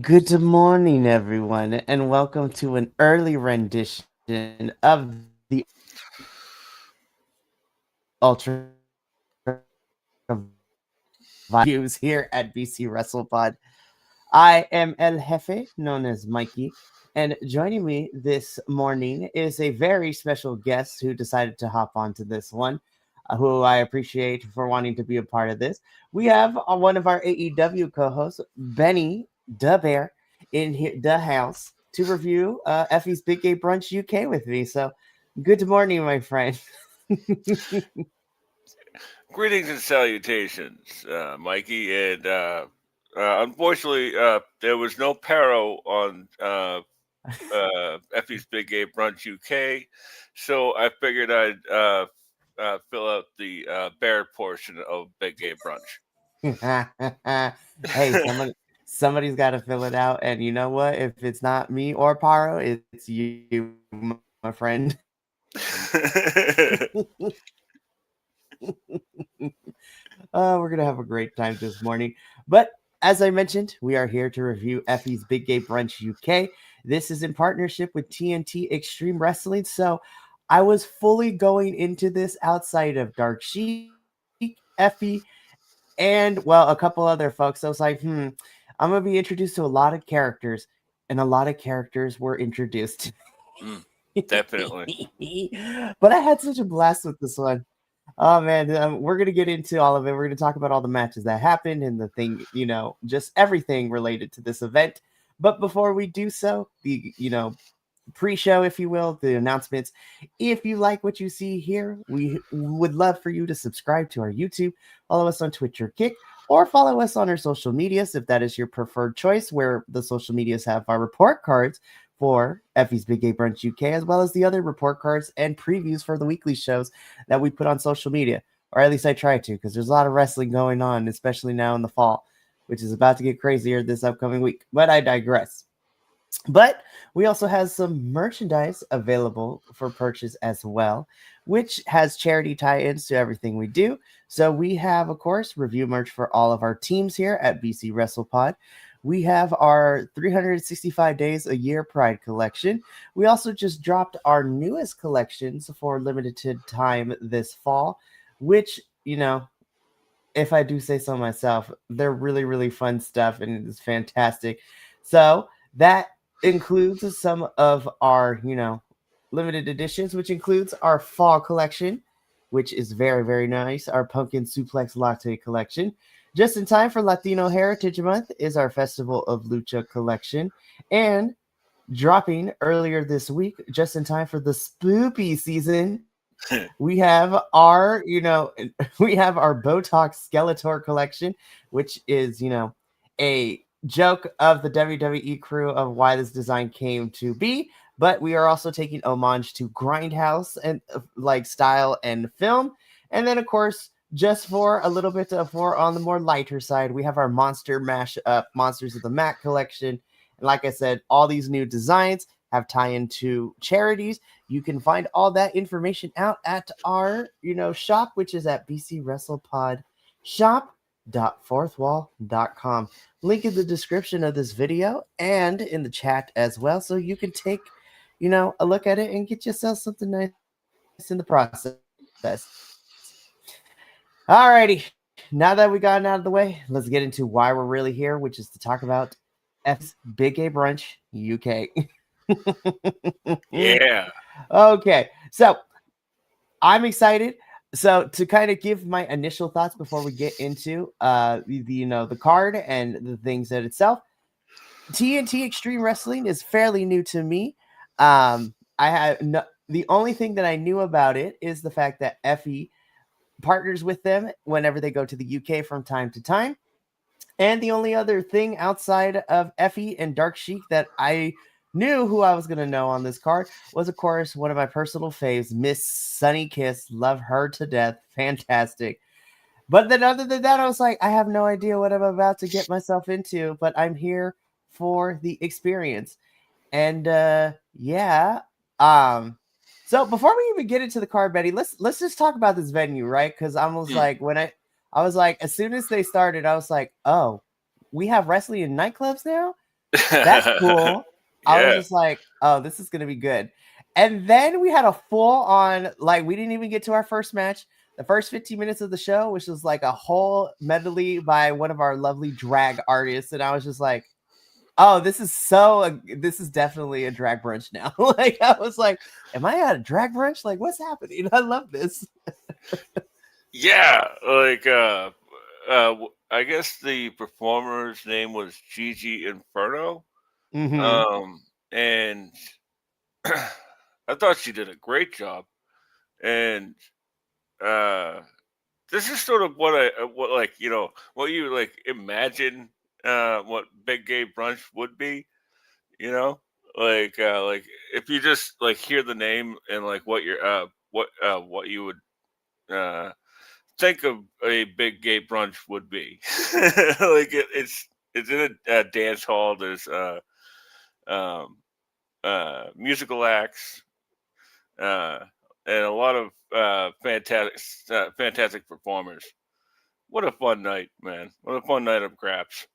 Good morning, everyone, and welcome to an early rendition of the Ultra Views here at BC WrestlePod. I am El Jefe, known as Mikey, and joining me this morning is a very special guest who decided to hop onto this one, who I appreciate for wanting to be a part of this. We have one of our AEW co-hosts, Benny the Bear, in here, the house, to review Effy's Big Gay Brunch UK with me. So, good morning, my friend. Greetings and salutations, Mikey. And unfortunately, there was no Paro on Effy's Big Gay Brunch UK, so I figured I'd fill out the bear portion of Big Gay Brunch. Hey, somebody's got to fill it out, and you know what? If it's not me or Paro, it's you, my friend. We're gonna have a great time this morning. But as I mentioned, we are here to review Effy's Big Gay Brunch UK. This is in partnership with TNT Extreme Wrestling. So I was fully going into this outside of Dark Sheik, Effy, and well, a couple other folks. I was like, I'm gonna be introduced to a lot of characters, and a lot of characters were introduced. Definitely. But I had such a blast with this one. Oh man, we're gonna get into all of it. We're gonna talk about all the matches that happened and the thing, just everything related to this event. But before we do so, the pre-show, if you will, the announcements. If you like what you see here, we would love for you to subscribe to our YouTube, follow us on Twitch or Kick, or follow us on our social medias if that is your preferred choice, where the social medias have our report cards for Effy's Big Gay Brunch UK, as well as the other report cards and previews for the weekly shows that we put on social media, or at least I try to, because there's a lot of wrestling going on, especially now in the fall, which is about to get crazier this upcoming week. But I digress. But we also have some merchandise available for purchase as well, which has charity tie-ins to everything we do. So we have, of course, review merch for all of our teams here at BC WrestlePod. We have our 365 Days a Year Pride collection. We also just dropped our newest collections for limited time this fall, which, if I do say so myself, they're really, really fun stuff and it's fantastic. So that includes some of our, limited editions, which includes our fall collection, which is very, very nice. Our pumpkin suplex latte collection. Just in time for Latino Heritage Month is our Festival of Lucha collection. And dropping earlier this week, just in time for the spoopy season, we have our, we have our Botox Skeletor collection, which is, a joke of the WWE crew of why this design came to be. But we are also taking homage to Grindhouse and like style and film. And then, of course, just for a little bit of more on the more lighter side, we have our Monster Mash Up Monsters of the Mat collection. And like I said, all these new designs have tie-in to charities. You can find all that information out at our, shop, which is at BC WrestlePod shop.fourthwall.com. Link in the description of this video and in the chat as well, so you can take, a look at it and get yourself something nice in the process. Alrighty, now that we got it out of the way, let's get into why we're really here, which is to talk about F's Big Gay Brunch UK. Yeah. Okay, so I'm excited. So to kind of give my initial thoughts before we get into the card and the things that itself, TNT Extreme Wrestling is fairly new to me. I have the only thing that I knew about it is the fact that Effy partners with them whenever they go to the UK from time to time. And the only other thing outside of Effy and Dark Sheik that I knew who I was going to know on this card was, of course, one of my personal faves, Miss Sunny Kiss. Love her to death. Fantastic. But then other than that, I was like, I have no idea what I'm about to get myself into, but I'm here for the experience. And yeah. So before we even get into the card, Betty, let's just talk about this venue, right? Because I was like, I was like, as soon as they started, I was like, oh, we have wrestling in nightclubs now? That's cool. Yeah. I was just like, oh, this is going to be good. And then we had a full on, like, we didn't even get to our first match. The first 15 minutes of the show, which was like a whole medley by one of our lovely drag artists. And I was just like, oh, this is definitely a drag brunch now. Like, I was like, am I at a drag brunch? Like, what's happening? I love this. Yeah, like I guess the performer's name was Gigi Inferno. Mm-hmm. And I thought she did a great job. And this is sort of what what you like imagine what Big Gay Brunch would be, you know? Like if you just like hear the name and like what you're what you would think of a Big Gay Brunch would be. Like it's in a dance hall. There's um musical acts, uh, and a lot of fantastic performers. What a fun night, man! What a fun night of craps.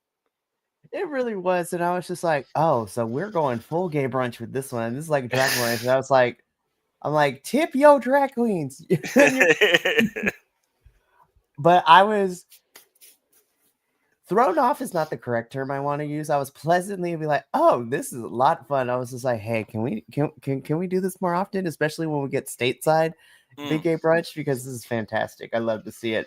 It really was. And I was just like, oh, so we're going full gay brunch with this one. This is like a drag brunch. And I'm like, tip yo drag queens. But I was thrown off is not the correct term I want to use. I was pleasantly be like, oh, this is a lot of fun. I was just like, hey, can we do this more often, especially when we get stateside Big Gay Brunch, because this is fantastic. I love to see it.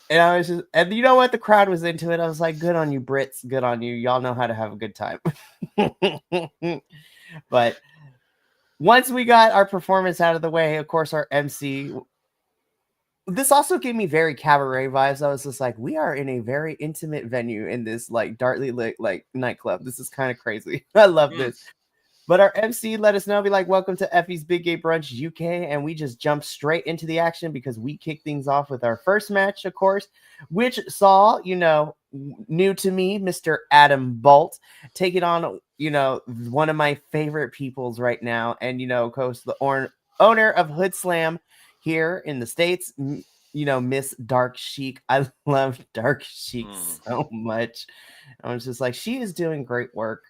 And I was just, and you know what? The crowd was into it. I was like, good on you, Brits. Good on you. Y'all know how to have a good time. But once we got our performance out of the way, of course, our MC this also gave me very cabaret vibes. I was just like, we are in a very intimate venue in this like darkly lit like nightclub. This is kind of crazy. I love Mm. this. But our MC let us know, be like, welcome to Effy's Big Gay Brunch UK. And we just jumped straight into the action because we kicked things off with our first match, of course, which saw, new to me, Mr. Adam Bolt taking on, one of my favorite peoples right now. And, of course, the owner of Hood Slam here in the States, Miss Dark Chic. I love Dark Chic so much. I was just like, she is doing great work,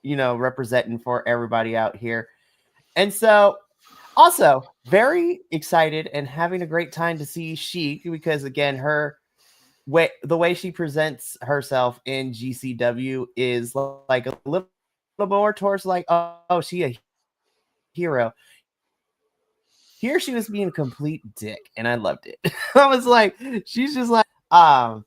representing for everybody out here. And so, also very excited and having a great time to see Chic because, again, the way she presents herself in GCW is like a little more towards like, oh, she a hero. Here she was being a complete dick, and I loved it. I was like, she's just like, yeah,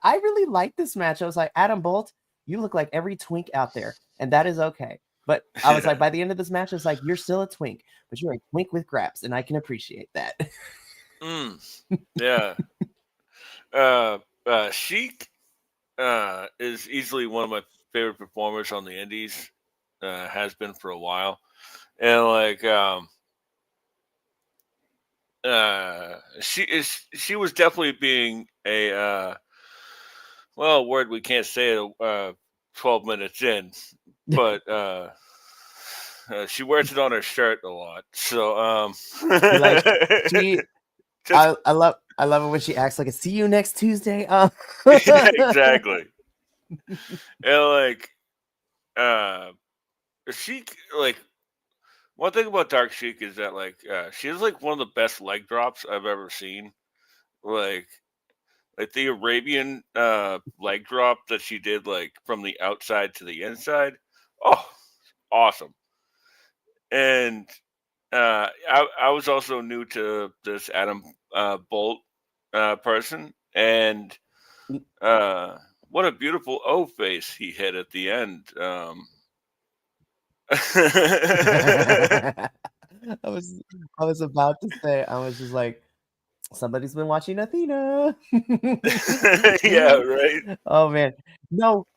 I really like this match. I was like, Adam Bolt, you look like every twink out there, and that is okay. But I was like, by the end of this match, it's like, you're still a twink, but you're a twink with graps, and I can appreciate that. Yeah. Sheik is easily one of my favorite performers on the indies. Has been for a while. And like she was definitely being a word we can't say it 12 minutes in, but she wears it on her shirt a lot. So like she I love it when she acts like a see you next Tuesday. Yeah, exactly. And like she like one thing about Dark Sheik is that like she has like one of the best leg drops I've ever seen. Like the Arabian leg drop that she did like from the outside to the inside. Oh, awesome. And I was also new to this Adam Bolt person, and what a beautiful O face he hit at the end. I was about to say, I was just like, somebody's been watching Athena. Yeah, right. Oh man, no,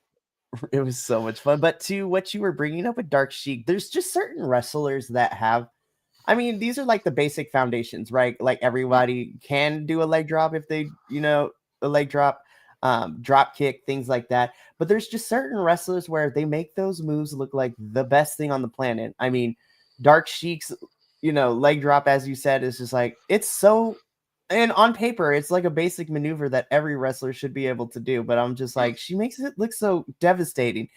it was so much fun. But to what you were bringing up with Dark Sheik, there's just certain wrestlers that have. I mean, these are like the basic foundations, right? Like everybody can do a leg drop if they, a leg drop, drop kick, things like that. But there's just certain wrestlers where they make those moves look like the best thing on the planet. I mean, Dark Sheik's, leg drop, as you said, is just like, it's so, and on paper, it's like a basic maneuver that every wrestler should be able to do. But I'm just like, she makes it look so devastating.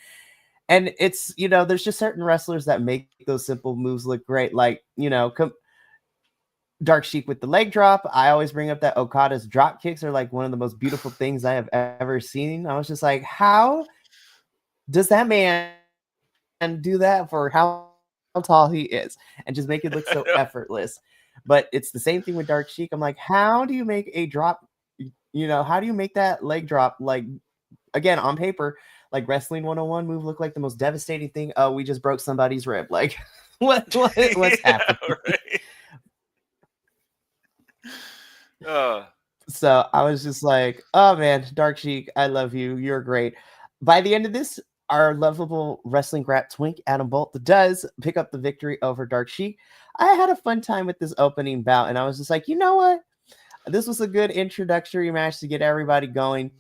And it's, there's just certain wrestlers that make those simple moves look great. Like, Dark Sheik with the leg drop. I always bring up that Okada's drop kicks are like one of the most beautiful things I have ever seen. I was just like, how does that man do that for how tall he is and just make it look so effortless? But it's the same thing with Dark Sheik. I'm like, how do you make a drop? How do you make that leg drop, like, again, on paper, like Wrestling 101 move look like the most devastating thing? Oh, we just broke somebody's rib. Like, what's happening? Right. So I was just like, oh man, Dark Sheik, I love you. You're great. By the end of this, our lovable wrestling grat twink, Adam Bolt, does pick up the victory over Dark Sheik. I had a fun time with this opening bout, and I was just like, you know what? This was a good introductory match to get everybody going,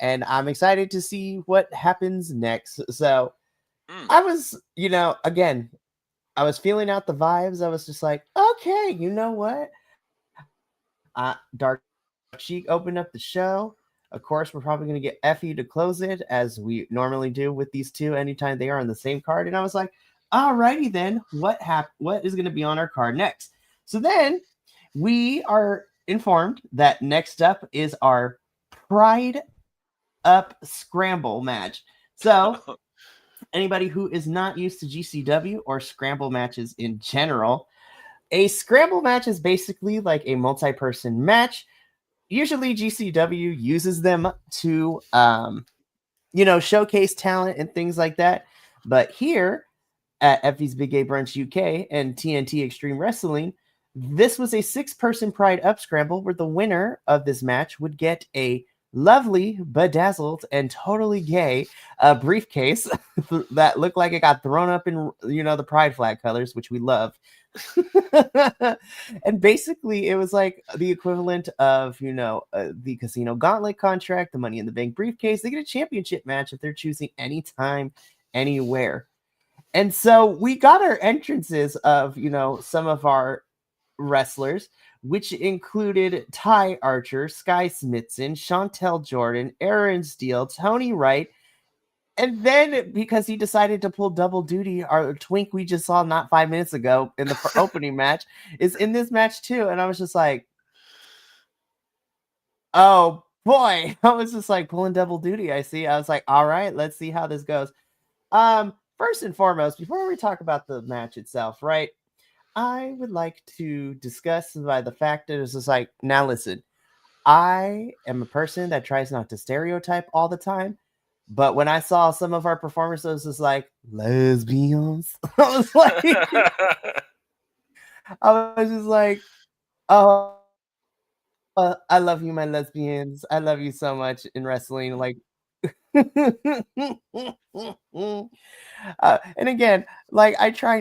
and I'm excited to see what happens next. So I was, again, I was feeling out the vibes. I was just like, okay, you know what? Dark Sheik opened up the show. Of course, we're probably going to get Effy to close it, as we normally do with these two anytime they are on the same card. And I was like, alrighty then, what is going to be on our card next? So then we are informed that next up is our Pride Up Scramble match. So anybody who is not used to GCW or scramble matches in general, a scramble match is basically like a multi-person match. Usually GCW uses them to, showcase talent and things like that. But here at Effy's Big Gay Brunch UK and TNT Extreme Wrestling, This was a 6-person Pride Up Scramble where the winner of this match would get a lovely, bedazzled, and totally gay briefcase that looked like it got thrown up in, the Pride flag colors, which we love. And basically, it was like the equivalent of, the Casino Gauntlet contract, the Money in the Bank briefcase. They get a championship match if they're choosing anytime, anywhere. And so we got our entrances of, some of our wrestlers, which included Ty Archer, Sky Smithson, Chantel Jordan, Aaron Steele, Tony Wright. And then because he decided to pull double duty, our twink we just saw not 5 minutes ago in the opening match is in this match too. And I was just like, oh boy, I was just like pulling double duty. I was like, all right, let's see how this goes. First and foremost, before we talk about the match itself, right? I would like to discuss by the fact that it's just like, now listen, I am a person that tries not to stereotype all the time. But when I saw some of our performers, it was just like, lesbians. I was like, I was just like, oh, I love you, my lesbians. I love you so much in wrestling. Like, and again, like I try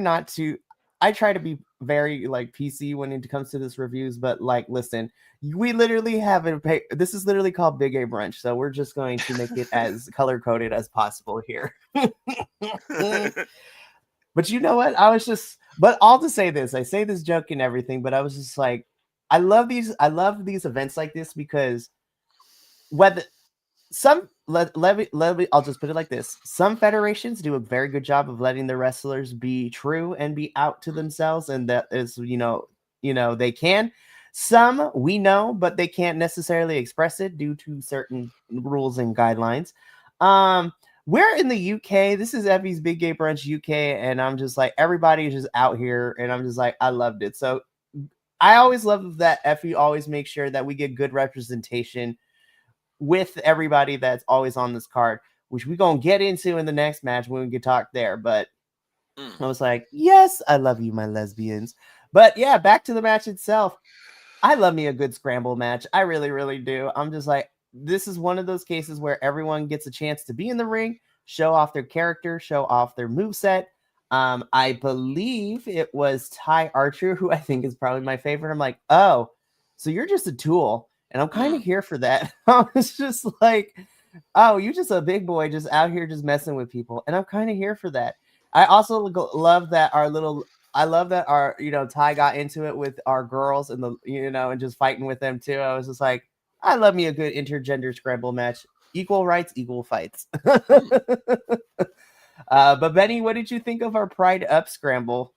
to be very like PC when it comes to this reviews, but like, listen, we literally have this is literally called Big A Brunch, so we're just going to make it as color coded as possible here. But you know what? But all to say this, I say this joke and everything, but I was just like, I love these events like this because whether I'll just put it like this. Some federations do a very good job of letting the wrestlers be true and be out to themselves, and that is, they can. Some we know, but they can't necessarily express it due to certain rules and guidelines. We're in the UK. This is Effy's Big Gay Brunch UK, and I'm just like, everybody is just out here, and I'm just like, I loved it. So I always love that Effy always makes sure that we get good representation with everybody that's always on this card, which we're going to get into in the next match when we can talk there. But I was like, yes, I love you, my lesbians. But yeah, back to the match itself. I love me a good scramble match. I really, really do. I'm just like, this is one of those cases where everyone gets a chance to be in the ring, show off their character, show off their moveset. I believe it was Ty Archer, who I think is probably my favorite. I'm like, oh, so you're just a tool. And I'm kind of here for that. I was just like, oh, you just a big boy just out here just messing with people. And I'm kind of here for that. I also love that our, Ty got into it with our girls and and just fighting with them too. I was just like, I love me a good intergender scramble match. Equal rights, equal fights. But Benny, what did you think of our Pride Up scramble?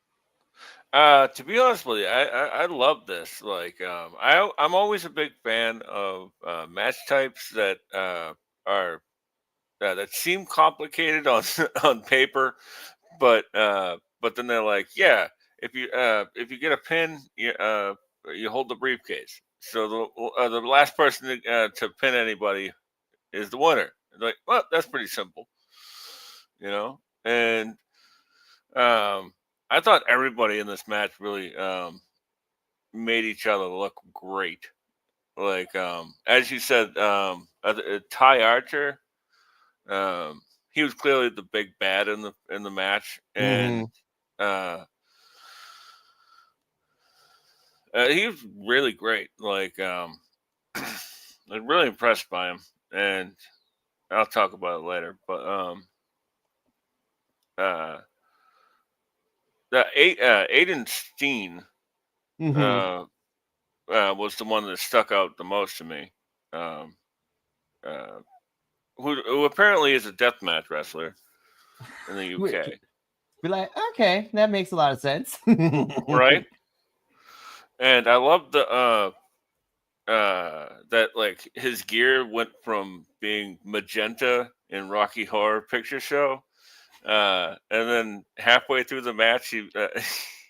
To be honest with you, I love this. Like, I'm always a big fan of match types that are that seem complicated on on paper, but then they're like, yeah, if you get a pin, you hold the briefcase. So the last person to pin anybody is the winner. Like, well, that's pretty simple, and I thought everybody in this match really made each other look great. Like, as you said, Ty Archer, he was clearly the big bad in the match, and he was really great. Like, I'm really impressed by him, and I'll talk about it later. But Aiden Steen was the one that stuck out the most to me. Who apparently is a deathmatch wrestler in the UK. Be like, okay, that makes a lot of sense. Right? And I love the that like his gear went from being magenta in Rocky Horror Picture Show, and then halfway through the match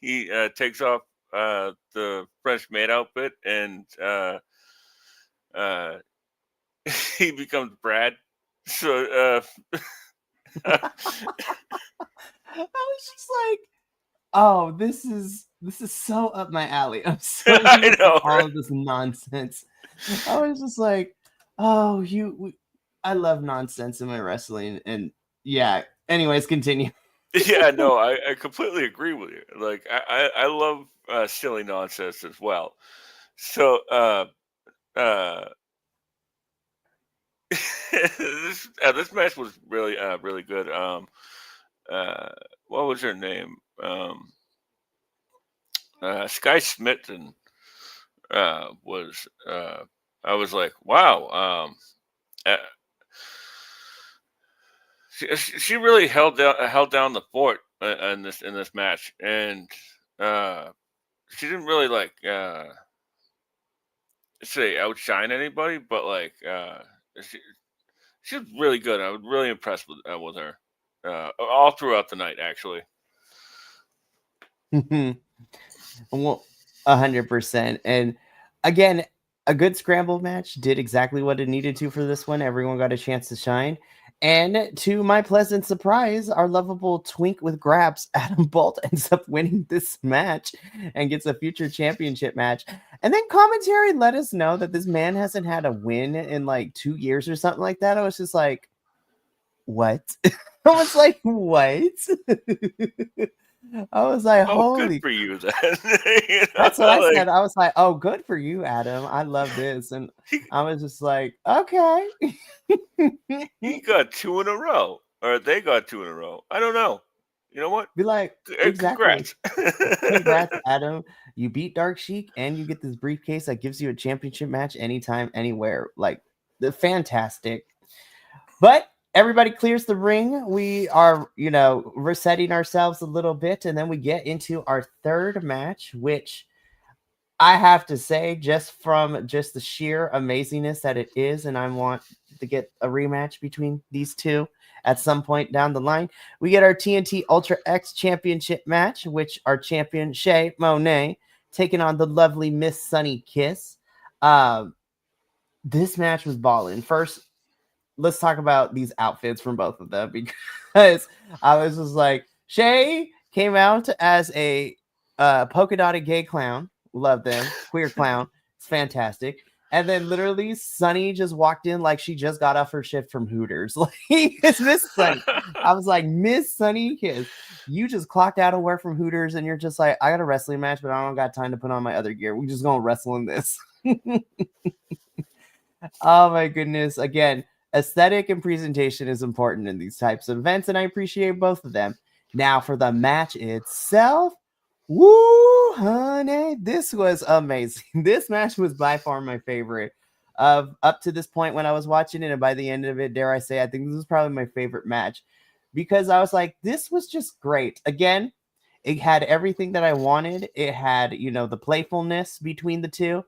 he takes off the French maid outfit and he becomes Brad. So I was just like, oh, this is this is so up my alley. I'm so I here for know, all right? of this nonsense. I was just like, oh, I love nonsense in my wrestling, and yeah. Anyways, continue. Yeah, no, I completely agree with you. Like I love silly nonsense as well. So uh this match was really good. Uh what was her name? Sky Smitten was I was like, wow. Uh, she really held down the fort in this match, and uh, she didn't really like say outshine anybody, but like she she's really good. I was really impressed with her all throughout the night, actually. Well, 100%. And again, a good scramble match did exactly what it needed to for this one. Everyone got a chance to shine. And to my pleasant surprise, our lovable twink with grabs, Adam Bolt, ends up winning this match and gets a future championship match. And then commentary let us know that this man hasn't had a win in like 2 years or something like that. I was just like, what? I was like, what? I was like, Oh, good holy, for you then. You that's what I know, said. I was like, "Oh, good for you, Adam. I love this." And he, I was just like, "Okay." he got two in a row, or they got two in a row. I don't know. You know what? Be like, exactly. Congrats. Congrats, Adam. You beat Dark Sheik and you get this briefcase that gives you a championship match anytime, anywhere. Like, the fantastic. But everybody clears the ring. We are, resetting ourselves a little bit, and then we get into our third match, which I have to say, just from just the sheer amazingness that it is, and I want to get a rematch between these two at some point down the line. We get our TNT Ultra X Championship match, which our champion Shay Monet taking on the lovely Miss Sunny Kiss. Um, this match was balling. First, let's talk about these outfits from both of them because I was just like, Shay came out as a polka dotted gay clown. Love them. Queer clown. It's fantastic. And then literally Sunny just walked in like she just got off her shift from Hooters. Like, it's Miss Sunny. I was like, Miss Sunny Kiss, you just clocked out of work from Hooters and you're just like, I got a wrestling match, but I don't got time to put on my other gear. We just gonna wrestle in this. Oh my goodness. Again, aesthetic and presentation is important in these types of events, and I appreciate both of them. Now, for the match itself, woo, honey, this was amazing. This match was by far my favorite of up to this point when I was watching it, and by the end of it, dare I say, I think this was probably my favorite match because I was like, this was just great. Again, it had everything that I wanted. It had, the playfulness between the two.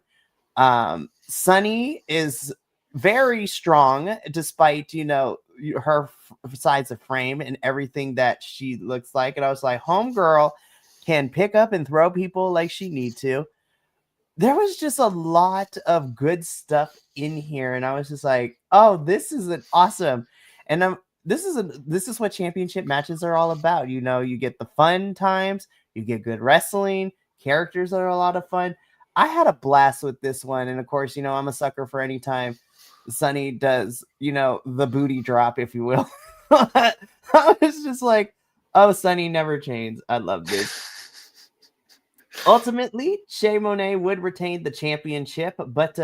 Sunny is very strong despite her size of frame and everything that she looks like, and I was like, homegirl can pick up and throw people like she need to. There was just a lot of good stuff in here, and I was just like, oh, this is an awesome. And this is what championship matches are all about. You get the fun times, you get good wrestling, characters that are a lot of fun. I had a blast with this one, and of course, I'm a sucker for any time Sunny does, the booty drop, if you will. I was just like, oh, Sunny never changes. I love this. Ultimately, Shay Monet would retain the championship, but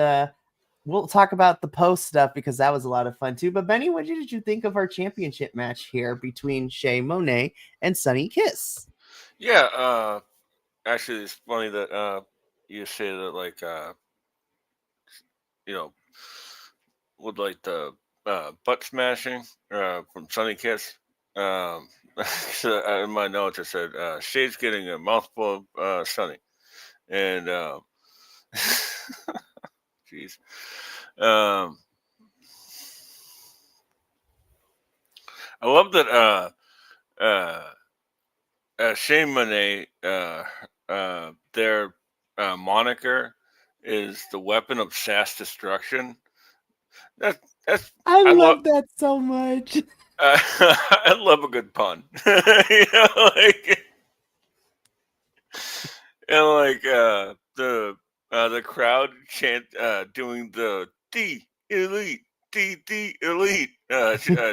we'll talk about the post stuff because that was a lot of fun too. But Benny, what did you think of our championship match here between Shay Monet and Sunny Kiss? Yeah, actually, it's funny that you say that, like, you know, with like the butt smashing from Sunny Kiss. So in my notes, it said Shay's getting a mouthful of Sunny, and jeez, um, I love that. Uh, Shane Monet, their moniker is the weapon of Sass destruction. That that's I I love. love that so much. I love a good pun. You know, like and like the crowd chant doing the D elite D elite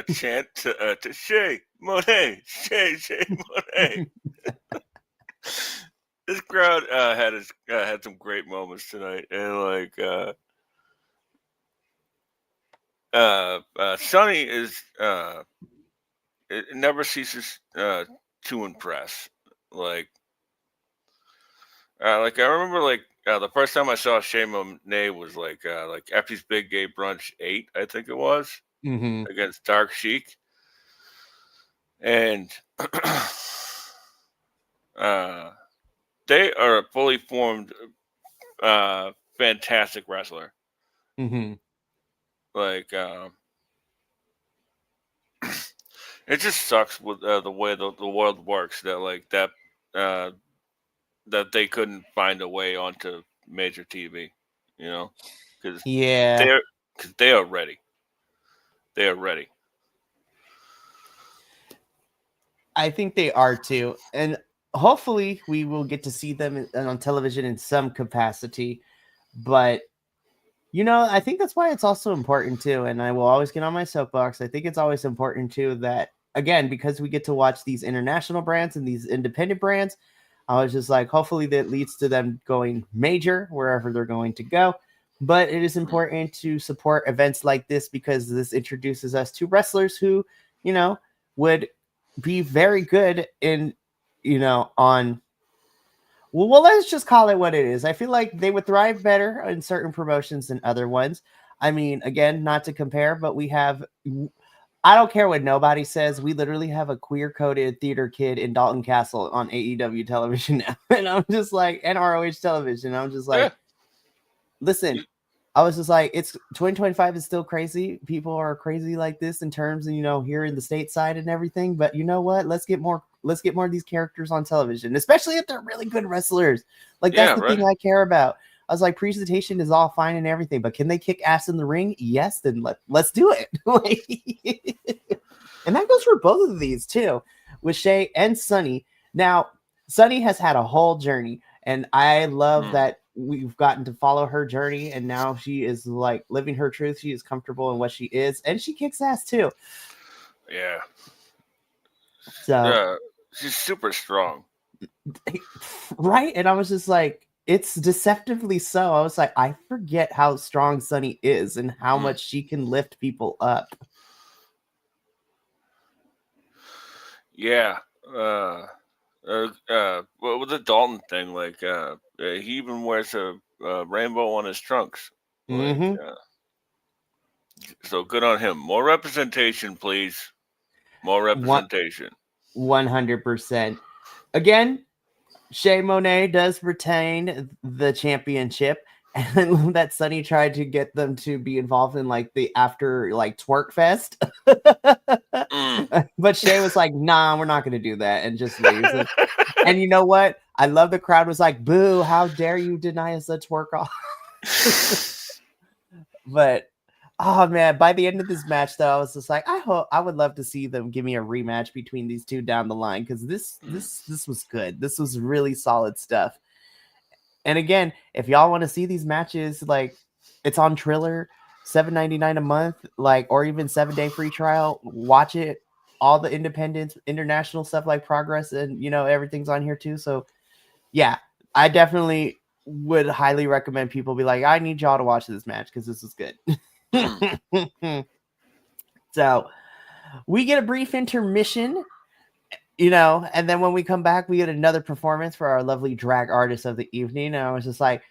chant to Shay Monet Shay Monet. This crowd had some great moments tonight, and like Sonny is it never ceases to impress. Like like I remember the first time I saw Shay Monet was like Effy's Big Gay Brunch 8, I think it was, Mm-hmm. against Dark Sheik, and uh, they are a fully formed, fantastic wrestler. Mm-hmm. Like it just sucks with the way the world works that uh, that they couldn't find a way onto major TV, you know, because Yeah, they're because they are ready. They are ready. I think they are too. And hopefully we will get to see them on television in some capacity. But, I think that's why it's also important too. And I will always get on my soapbox. I think it's always important too that, again, because we get to watch these international brands and these independent brands, I was just like, hopefully that leads to them going major wherever they're going to go. But it is important to support events like this because this introduces us to wrestlers who, would be very good in, on well, let's just call it what it is. I feel like they would thrive better in certain promotions than other ones. I mean, again, not to compare, but I don't care what nobody says. We literally have a queer coded theater kid in Dalton Castle on AEW television now. And I'm just like, and ROH television. I'm just Yeah, like, listen, I was just like, it's 2025 is still crazy. People are crazy like this in terms of, here in the stateside and everything. But you know what? Let's get more of these characters on television, especially if they're really good wrestlers. Like that's yeah, the right. thing I care about. I was like, presentation is all fine and everything, but can they kick ass in the ring? Yes, then let's do it. And that goes for both of these too, with Shay and Sunny. Now, Sunny has had a whole journey, and I love that we've gotten to follow her journey, and now she is like living her truth. She is comfortable in what she is, and she kicks ass too. Yeah. So, She's super strong. right? And I was just like, it's deceptively so. I was like, I forget how strong Sunny is and how much she can lift people up. Yeah. Well, with the Dalton thing, like, he even wears a rainbow on his trunks. Like, Mm-hmm. so good on him. More representation, please. More representation. 100%. Again, Shay Monet does retain the championship. And that Sunny tried to get them to be involved in like the after like twerk fest. But Shay was like, nah, we're not going to do that, and just leaves. And you know what? I love the crowd was like, boo, how dare you deny us a twerk off? But oh man, by the end of this match though, I was just like, I would love to see them give me a rematch between these two down the line, because this was good. This was really solid stuff. And again, if y'all want to see these matches, like it's on Triller, $7.99 a month, like, or even 7-day free trial. Watch it. All the independents, international stuff like Progress, and everything's on here too. So yeah, I definitely would highly recommend people be like, I need y'all to watch this match because this is good. So we get a brief intermission, and then when we come back, we get another performance for our lovely drag artist of the evening. And I was just like,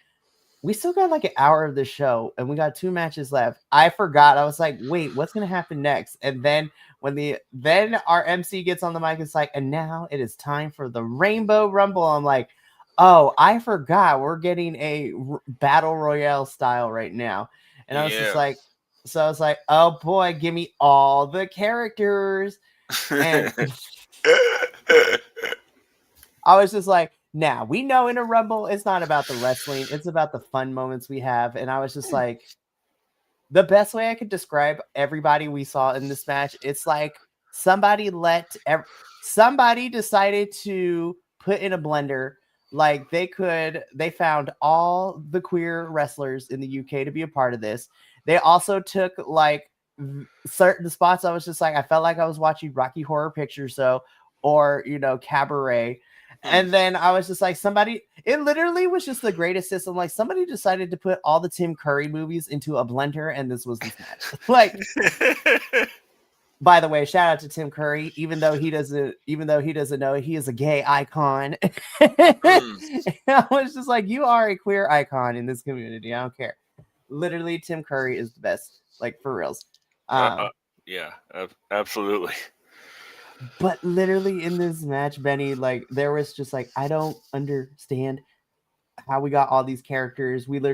we still got like an hour of the show and we got 2 matches left. I forgot. I was like, wait, what's going to happen next? And then then our MC gets on the mic, it's like, and now it is time for the Rainbow Rumble. I'm like, oh, I forgot. We're getting a battle royale style right now. And I was just like, so I was like, oh boy, give me all the characters. And I was just like, now we know in a Rumble, it's not about the wrestling, it's about the fun moments we have. And I was just like, the best way I could describe everybody we saw in this match, it's like somebody decided to put in a blender like they found all the queer wrestlers in the UK to be a part of this. They also took like certain spots. I was just like, I felt like I was watching Rocky Horror Picture Show or, Cabaret. Hmm. And then I was just like, it literally was just the greatest system. Like somebody decided to put all the Tim Curry movies into a blender, and this was this match. Like, by the way, shout out to Tim Curry, even though he doesn't know, he is a gay icon. Hmm. I was just like, you are a queer icon in this community. I don't care. Literally, Tim Curry is the best, like for reals. Uh, Um, uh, yeah, absolutely. but literally in this match, Benny, like there was just like, I don't understand how we got all these characters. We had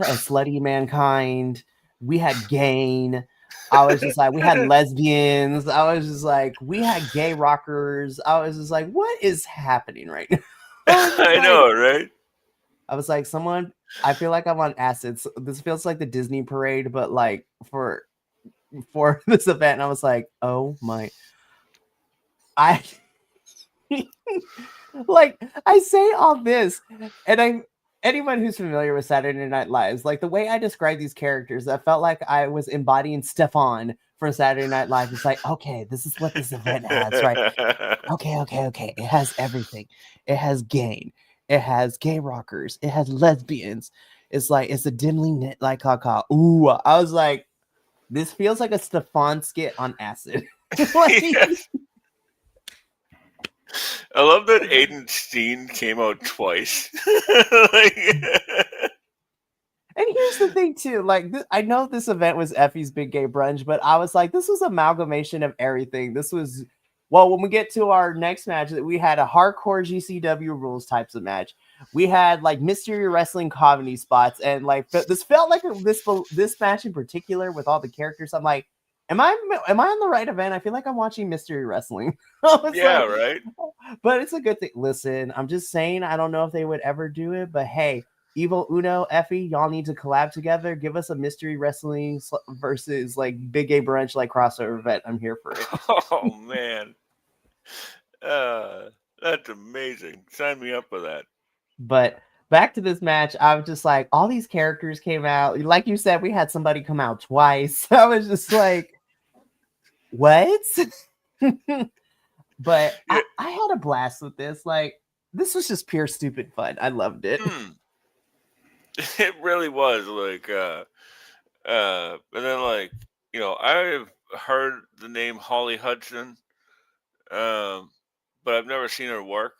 a slutty mankind. We had Gain. I was just like, we had lesbians. I was just like, we had gay rockers. I was just like, what is happening right now? I know, right? I was like, I feel like I'm on acids. This feels like the Disney parade, but like for this event. And I was like, oh my, I like I say all this, and anyone who's familiar with Saturday Night Live, like the way I describe these characters, I felt like I was embodying Stefan from Saturday Night Live. It's like, okay, this is what this event has, right? Okay. It has everything. It has Gain. It has gay rockers. It has lesbians. It's like it's a dimly knit like caca. Ooh, I was like, this feels like a Stefan skit on acid. Like, Yes. I love that Aiden Steen came out twice. Like, and here's the thing too, like I know this event was Effy's Big Gay Brunch, but I was like, this was amalgamation of everything. This was, well, when we get to our next match, that we had a hardcore GCW rules types of match. We had like mystery wrestling comedy spots, and like this felt like this match in particular with all the characters. I'm like, am I on the right event? I feel like I'm watching mystery wrestling. yeah, Like, right. but it's a good thing. Listen, I'm just saying, I don't know if they would ever do it, but hey, Evil Uno, Effy, y'all need to collab together. Give us a mystery wrestling versus like Big Gay Brunch like crossover event. I'm here for it. Oh man, uh, that's amazing. Sign me up for that. But back to this match, I was just like, all these characters came out. Like you said, we had somebody come out twice. I was just like, what? But Yeah. I had a blast with this. Like, this was just pure stupid fun. I loved it. It really was like, and then like I've heard the name Holly Hudson, um, but I've never seen her work.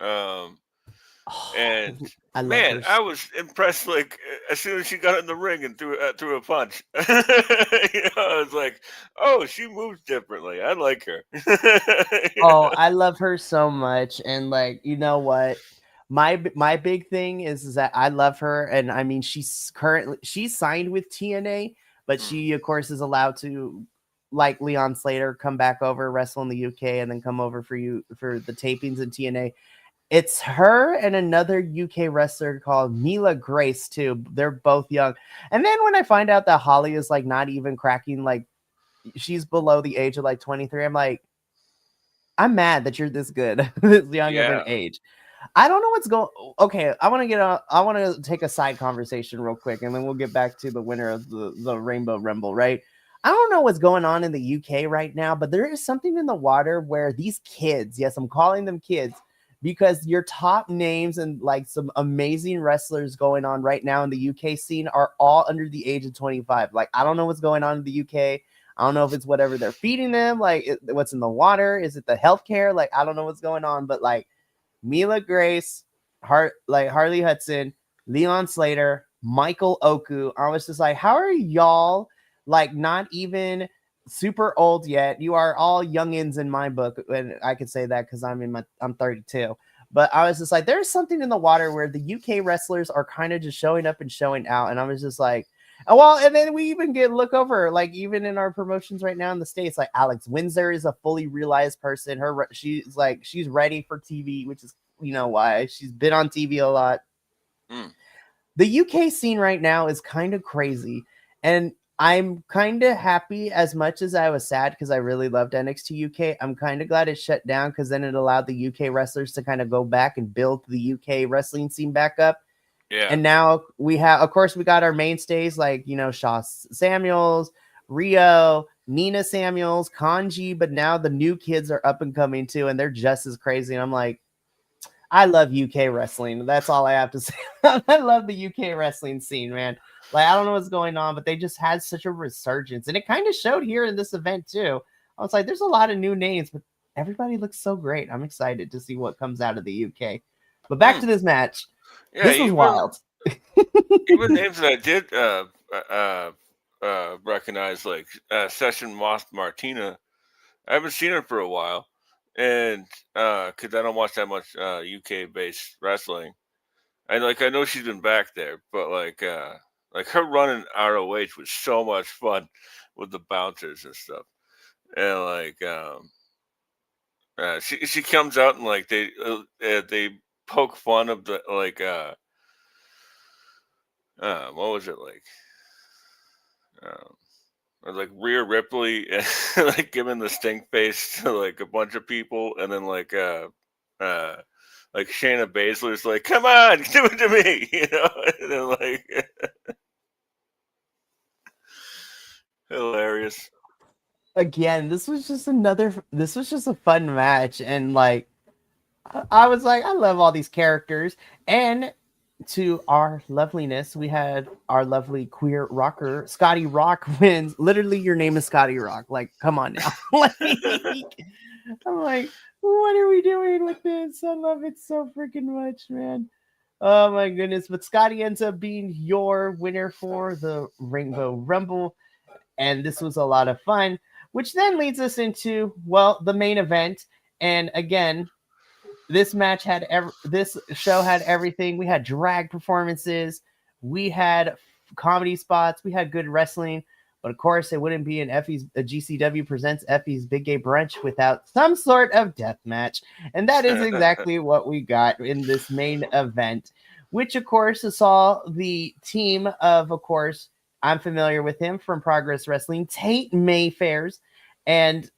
Um, Oh, and I love man, her. I was impressed. Like as soon as she got in the ring and threw a punch, I was like, "Oh, she moves differently. I like her." Oh, I love her so much. And like, you know what? My big thing is that I love her, and I mean she's signed with TNA, but Hmm. she of course is allowed to, like Leon Slater, come back over, wrestle in the UK, and then come over for the tapings in TNA. It's her and another UK wrestler called Mila Grace too. They're both young. And then when I find out that Holly is like not even cracking, like she's below the age of like 23, I'm like, I'm mad that you're this good, this young of an Yeah. age. I don't know what's going. Okay, I want to take a side conversation real quick, and then we'll get back to the winner of the Rainbow Rumble. Right? I don't know what's going on in the UK right now, but there is something in the water where these kids, yes, I'm calling them kids, because your top names and like some amazing wrestlers going on right now in the UK scene are all under the age of 25. Like, I don't know what's going on in the UK. I don't know if it's whatever they're feeding them, like what's in the water. Is it the healthcare? Like, I don't know what's going on, but like Mila Grace, Harley Hudson, Leon Slater, Michael Oku. I was just like, how are y'all like not even super old yet? You are all youngins in my book, and I could say that because I'm 32. But I was just like, there's something in the water where the UK wrestlers are kind of just showing up and showing out, and I was just like, well, and then we even get look over, like even in our promotions right now in the States, like Alex Windsor is a fully realized person. She's ready for TV, which is, why she's been on TV a lot. Mm. The UK scene right now is kind of crazy. And I'm kind of happy as much as I was sad because I really loved NXT UK. I'm kind of glad it shut down because then it allowed the UK wrestlers to kind of go back and build the UK wrestling scene back up. Yeah. And now we have, of course, we got our mainstays like, Shaw Samuels, Rio, Nina Samuels, Kanji, but now the new kids are up and coming too, and they're just as crazy. And I'm like, I love UK wrestling. That's all I have to say. I love the UK wrestling scene, man. Like, I don't know what's going on, but they just had such a resurgence. And it kind of showed here in this event, too. I was like, there's a lot of new names, but everybody looks so great. I'm excited to see what comes out of the UK. But back to this match. Yeah, This was wild. even names that I did recognize, like Session Moth Martina. I haven't seen her for a while, and because I don't watch that much UK based wrestling, I know she's been back there, but like her run in ROH was so much fun with the bouncers and stuff, and she comes out and like they poke fun of the what was it like? Like Rhea Ripley, like giving the stink face to like a bunch of people, and then like Shayna Baszler's like, "Come on, do it to me," and then like hilarious. Again, this was just a fun match. And like, I was like, I love all these characters. And to our loveliness, we had our lovely queer rocker, Scotty Rock wins. Literally, your name is Scotty Rock. Like, come on now. Like, I'm like, what are we doing with this? I love it so freaking much, man. Oh my goodness. But Scotty ends up being your winner for the Rainbow Rumble. And this was a lot of fun, which then leads us into, well, the main event. And again, this show had everything. We had drag performances, we had comedy spots, we had good wrestling, but of course it wouldn't be a GCW presents Effy's Big Gay Brunch without some sort of death match. And that is exactly what we got in this main event, which of course saw the team of course, I'm familiar with him from Progress Wrestling, Tate Mayfairs and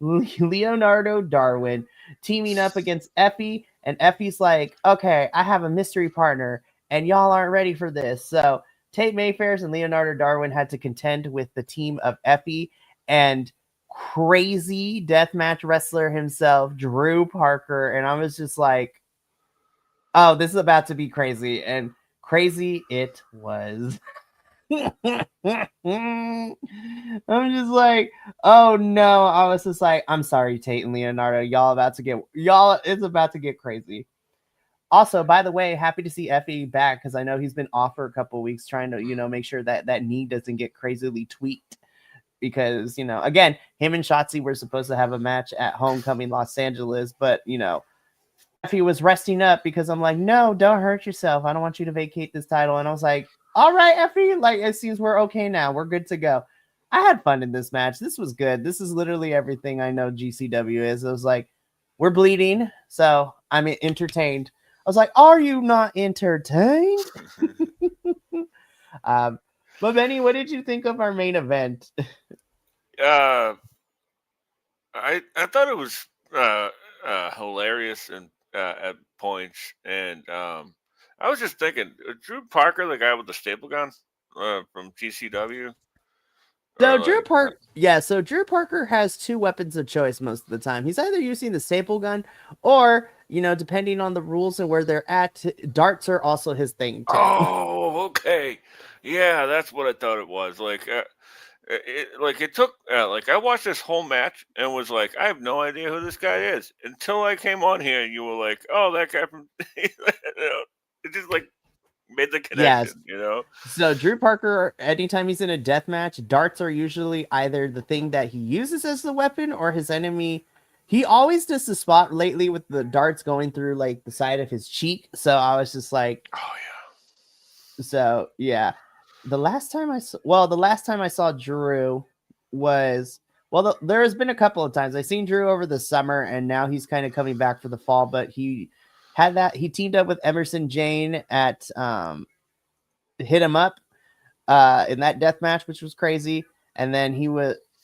Leonardo Darwin teaming up against Effy. And Effy's like, okay, I have a mystery partner and y'all aren't ready for this. So Tate Mayfairs and Leonardo Darwin had to contend with the team of Effy and crazy deathmatch wrestler himself, Drew Parker. And I was just like, oh, this is about to be crazy. And crazy it was. I'm just like, oh no. I was just like, I'm sorry, Tate and Leonardo. It's about to get crazy. Also, by the way, happy to see Effy back because I know he's been off for a couple of weeks trying to, make sure that knee doesn't get crazily tweaked. Because, again, him and Shotzi were supposed to have a match at Homecoming Los Angeles, but, Effy was resting up because I'm like, no, don't hurt yourself. I don't want you to vacate this title. And I was like, all right, Effy, like it seems we're okay now. We're good to go. I had fun in this match. This was good. This is literally everything I know GCW is. I was like, we're bleeding, so I'm entertained. I was like, are you not entertained? But Benny, what did you think of our main event? I thought it was hilarious and at points, and I was just thinking, Drew Parker, the guy with the staple gun from GCW. So Drew Parker has two weapons of choice most of the time. He's either using the staple gun or, depending on the rules and where they're at, darts are also his thing too. Oh, okay. Yeah, that's what I thought it was. It took I watched this whole match and was like, I have no idea who this guy is until I came on here and you were like, oh, that guy from it just like made the connection, Yes. So Drew Parker, anytime he's in a death match, darts are usually either the thing that he uses as the weapon or his enemy. He always does the spot lately with the darts going through like the side of his cheek. So I was just like, oh yeah. So yeah. The last time I saw Drew was there has been a couple of times I've seen Drew over the summer, and now he's kind of coming back for the fall. But he teamed up with Emerson Jane at Hit 'Em Up, in that death match, which was crazy. And then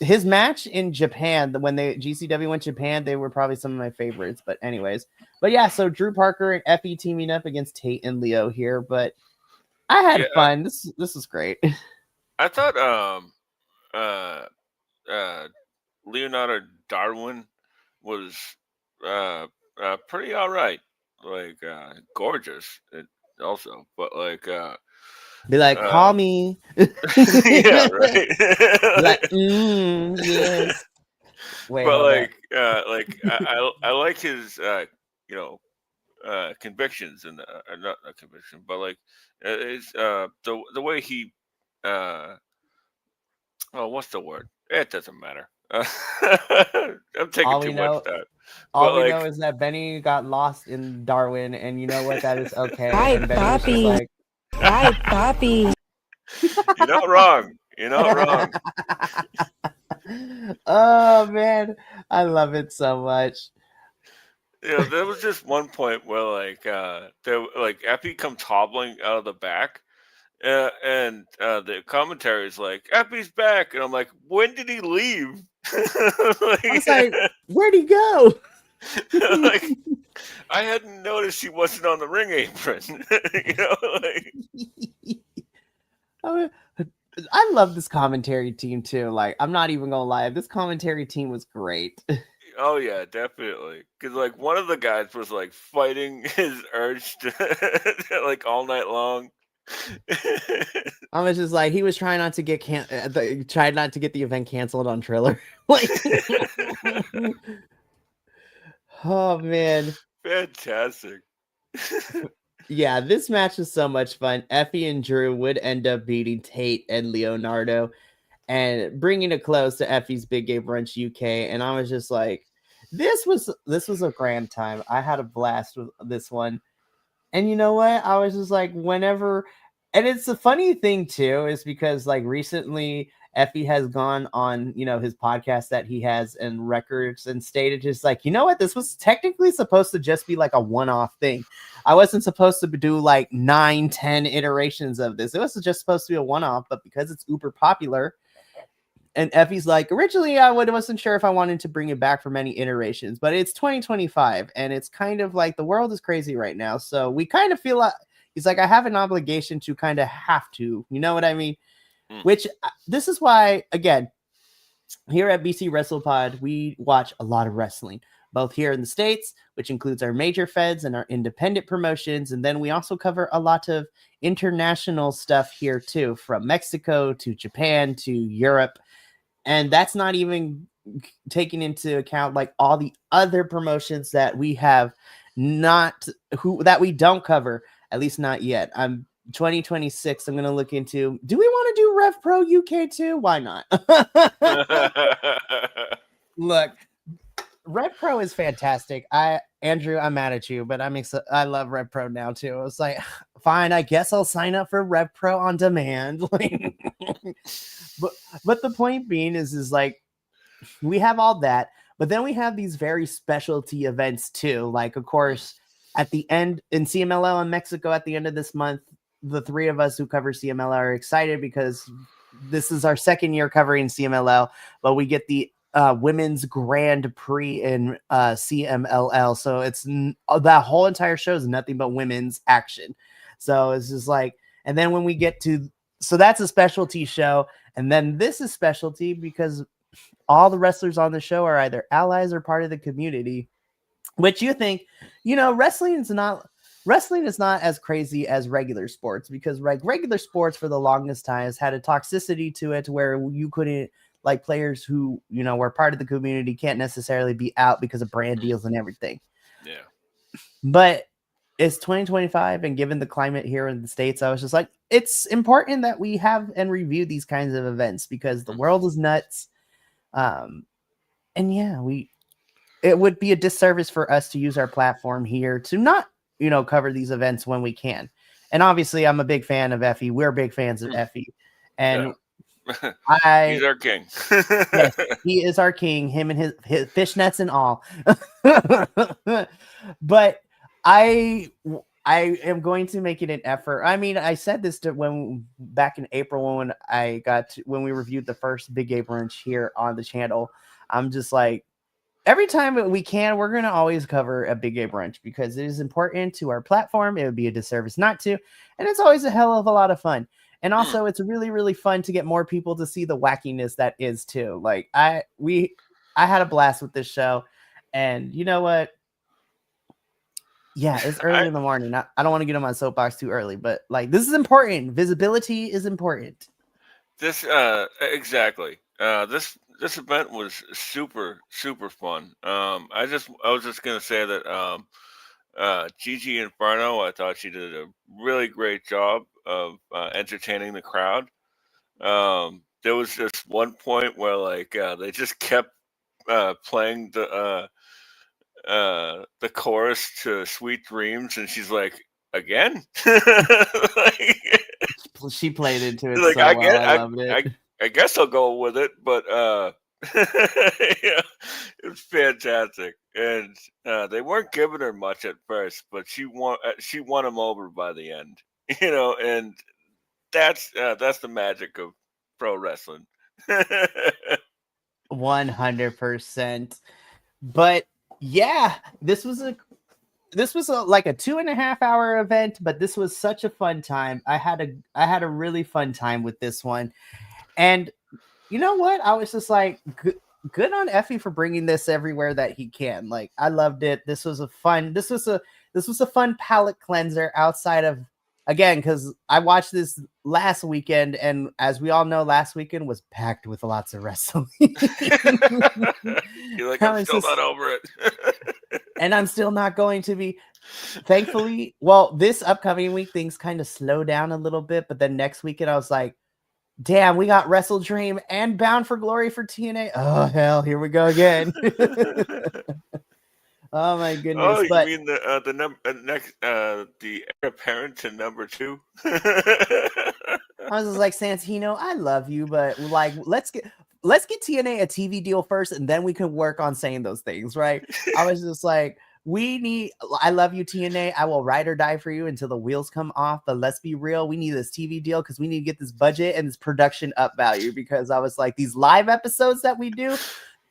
his match in Japan, when GCW went to Japan, they were probably some of my favorites. But anyways, yeah, so Drew Parker and Effy teaming up against Tate and Leo here, but I had fun. This was great. I thought Leonardo Darwin was pretty all right, like gorgeous also, but like be like, call me. Yeah, right. Like, yes. Wait, but like I like his convictions and not a conviction, but like it's the way he what's the word? It doesn't matter. I'm taking too much time. All we know is that Benny got lost in Darwin, and you know what? That is okay. Right, and Benny was just Poppy. like, Right, Poppy. You're not wrong. You're not wrong. Oh man, I love it so much. There was just one point where Effy comes hobbling out of the back, and the commentary is like, Effy's back, and I'm like, when did he leave? I was like, where'd he go? Like, I hadn't noticed he wasn't on the ring apron. I love this commentary team too. Like, I'm not even gonna lie, this commentary team was great. Oh yeah, definitely. Because like one of the guys was like fighting his urge to like all night long. I was just like, he was trying not to get tried not to get the event canceled on Triller. Like, oh man, fantastic. Yeah, this match was so much fun. Effy and Drew would end up beating Tate and Leonardo and bringing a close to Effy's Big Gay Brunch UK. And I was just like, this was a grand time. I had a blast with this one. And you know what? I was just like, whenever, and it's a funny thing too, is because like recently Effy has gone on, his podcast that he has and records and stated just like, you know what? This was technically supposed to just be like a one-off thing. I wasn't supposed to do like 9-10 iterations of this. It was just supposed to be a one-off, but because it's uber popular, and Effy's like, originally I wasn't sure if I wanted to bring it back for many iterations, but it's 2025 and it's kind of like the world is crazy right now. So we kind of feel like, he's like, I have an obligation to kind of have to, you know what I mean? Which this is why, again, here at BC WrestlePod, we watch a lot of wrestling, both here in the States, which includes our major feds and our independent promotions. And then we also cover a lot of international stuff here too, from Mexico to Japan to Europe. And that's not even taking into account like all the other promotions that we have that we don't cover, at least not yet. 2026, I'm going to look into, do we want to do Rev Pro UK too? Why not? Look, Rev Pro is fantastic. Andrew, I'm mad at you, but I love Rev Pro now too. I was like, fine, I guess I'll sign up for Rev Pro on demand. But the point being is like, we have all that, but then we have these very specialty events too. Like, of course, at the end in CMLL in Mexico at the end of this month, the three of us who cover CMLL are excited because this is our second year covering CMLL, but we get the women's Grand Prix in CMLL. So it's that whole entire show is nothing but women's action. So it's just like, and then when we get to, so that's a specialty show. And then this is specialty because all the wrestlers on the show are either allies or part of the community, which you think, wrestling is not as crazy as regular sports, because regular sports for the longest time has had a toxicity to it where you couldn't, like, players who, were part of the community can't necessarily be out because of brand deals and everything. Yeah. But it's 2025, and given the climate here in the States, I was just like, it's important that we have and review these kinds of events because the world is nuts. And yeah, it would be a disservice for us to use our platform here to not, cover these events when we can. And obviously I'm a big fan of Effy. We're big fans of Effy. And yeah. He's our king. Yes, he is our king, him and his fishnets and all. But I am going to make it an effort. I mean, I said this to when back in April when we reviewed the first Big Gay Brunch here on the channel. I'm just like, every time we can, we're going to always cover a Big Gay Brunch because it is important to our platform. It would be a disservice not to. And it's always a hell of a lot of fun. And also, it's really, really fun to get more people to see the wackiness that is too. Like I had a blast with this show. And you know what? Yeah, it's early in the morning. I don't want to get on my soapbox too early, but like this is important. Visibility is important. This exactly. This event was super fun. I was just gonna say that Gigi Inferno, I thought she did a really great job of entertaining the crowd. There was this one point where like they just kept playing the chorus to "Sweet Dreams," and she's like, "Again?" Like, she played into it like so well. I loved it. I guess I'll go with it, but yeah, it was fantastic, and they weren't giving her much at first, but she won them over by the end, and that's the magic of pro wrestling. 100%. But yeah, this was a like a 2.5 hour event, but this was such a fun time. I had a really fun time with this one. And you know what? I was just like, good on Effy for bringing this everywhere that he can. Like, I loved it. This was a fun palate cleanser outside of, again, because I watched this last weekend, and as we all know, last weekend was packed with lots of wrestling. You're like, I'm still not over it. And I'm still not going to be. Thankfully, well, this upcoming week, things kind of slow down a little bit, but then next weekend, I was like, damn, we got Wrestle Dream and Bound for Glory for TNA. Oh, hell, here we go again. Oh my goodness! Oh, you mean the next the heir apparent to number 2? I was just like, Santino, I love you, but like, let's get TNA a TV deal first, and then we can work on saying those things, right? I was just like, I love you, TNA. I will ride or die for you until the wheels come off. But let's be real, we need this TV deal because we need to get this budget and this production up value. Because I was like, these live episodes that we do,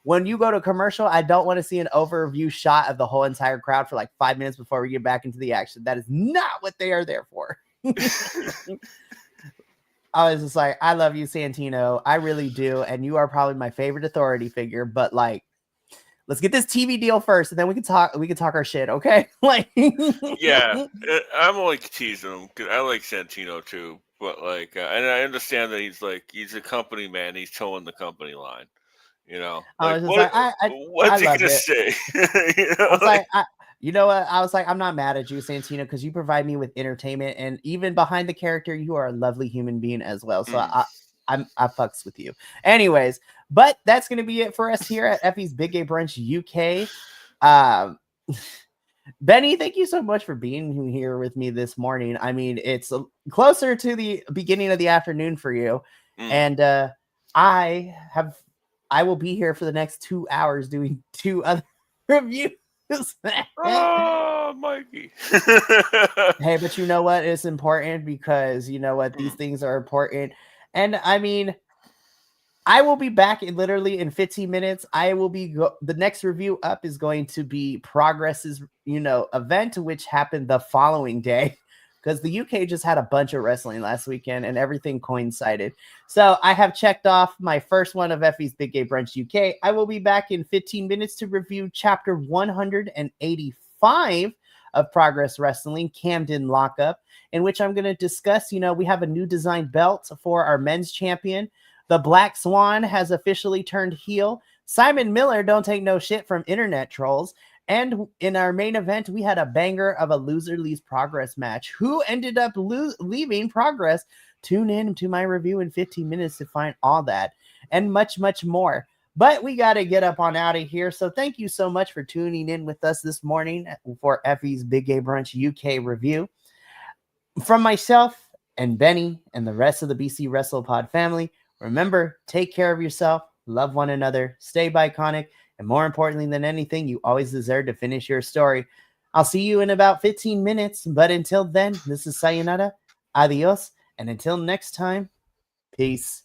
when you go to commercial, I don't want to see an overview shot of the whole entire crowd for like 5 minutes before we get back into the action. That is not what they are there for. I was just like, I love you, Santino. I really do. And you are probably my favorite authority figure. But like, let's get this TV deal first, and then we can talk our shit, okay? Like, yeah, I'm only teasing him because I like Santino too. But like, and I understand that he's a company man. He's towing the company line. Like, what's he gonna say? I was like, you know what? I was like, I'm not mad at you, Santino, because you provide me with entertainment, and even behind the character, you are a lovely human being as well. So I fucks with you. Anyways, but that's gonna be it for us here at Effy's Big Gay Brunch UK. Benny, thank you so much for being here with me this morning. I mean, it's closer to the beginning of the afternoon for you, and I will be here for the next 2 hours doing 2 other reviews. Oh, Mikey. Hey, but you know what? It's important because you know what? These things are important. And I mean, I will be back literally in 15 minutes. I will be the next review up is going to be Progress's, event, which happened the following day. Because the UK just had a bunch of wrestling last weekend and everything coincided. So I have checked off my first one of Effy's Big Gay Brunch UK. I will be back in 15 minutes to review chapter 185 of Progress Wrestling, Camden Lockup, in which I'm going to discuss, we have a new design belt for our men's champion. The Black Swan has officially turned heel. Simon Miller don't take no shit from internet trolls. And in our main event, we had a banger of a loser leaves Progress match. Who ended up leaving Progress? Tune in to my review in 15 minutes to find all that and much, much more. But we got to get up on out of here. So thank you so much for tuning in with us this morning for Effy's Big Gay Brunch UK review. From myself and Benny and the rest of the BC WrestlePod family, remember, take care of yourself, love one another, stay Bi-Conic. And more importantly than anything, you always deserve to finish your story. I'll see you in about 15 minutes. But until then, this is Sayonara, adios, and until next time, peace.